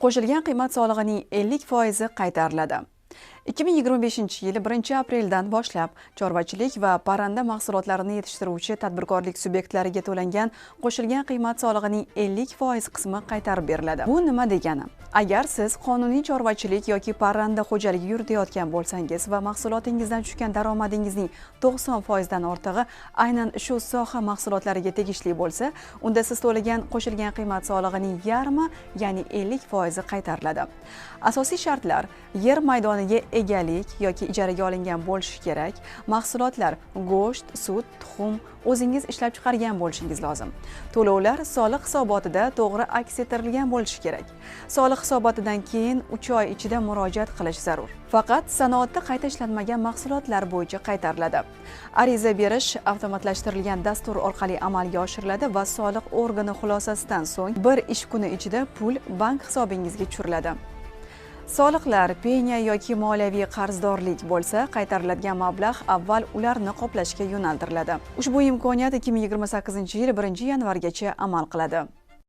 Qo'shilgan qiymat solig'ining 50% qaytariladi. 2025-yil 1-apreldan boshlab chorvachilik va parranda mahsulotlarini yetishtiruvchi tadbirkorlik subyektlariga to'langan qo'shilgan qiymat solig'ining 50% qismi qaytarib beriladi. Bu nima degani? Agar siz qonuniy chorvachilik yoki parranda xo'jaligi yuritayotgan bo'lsangiz va mahsulotingizdan tushgan daromadingizning 90% dan ortig'i aynan shu soha mahsulotlariga tegishli bo'lsa, unda siz to'lagan qo'shilgan qiymat solig'ining yarmi, ya'ni 50% qaytariladi. Asosiy shartlar: yer maydoniga egalik yoki ijaraga olingan bo'lishi kerak. Mahsulotlar go'sht, sut, tuxum o'zingiz ishlab chiqargan bo'lishingiz lozim. To'lovlar soliq hisobotida to'g'ri aks ettirilgan bo'lishi kerak. Soliq hisobotidan keyin 3 oy ichida murojaat qilish zarur. Faqat sanoatda qayta ishlanmagan mahsulotlar bo'yicha qaytariladi. Ariza berish avtomatlashtirilgan dastur orqali amalga oshiriladi va soliq organi xulosasidan so'ng 1 ish kuni ichida pul bank hisobingizga tushiriladi. Soliqlar, penya yoki moliyaviy qarzdorlik bo'lsa, qaytariladigan mablag' avval ularni qoplashga yo'naltiriladi. Ushbu imkoniyat 2028-yil 1-yanvargacha amal qiladi.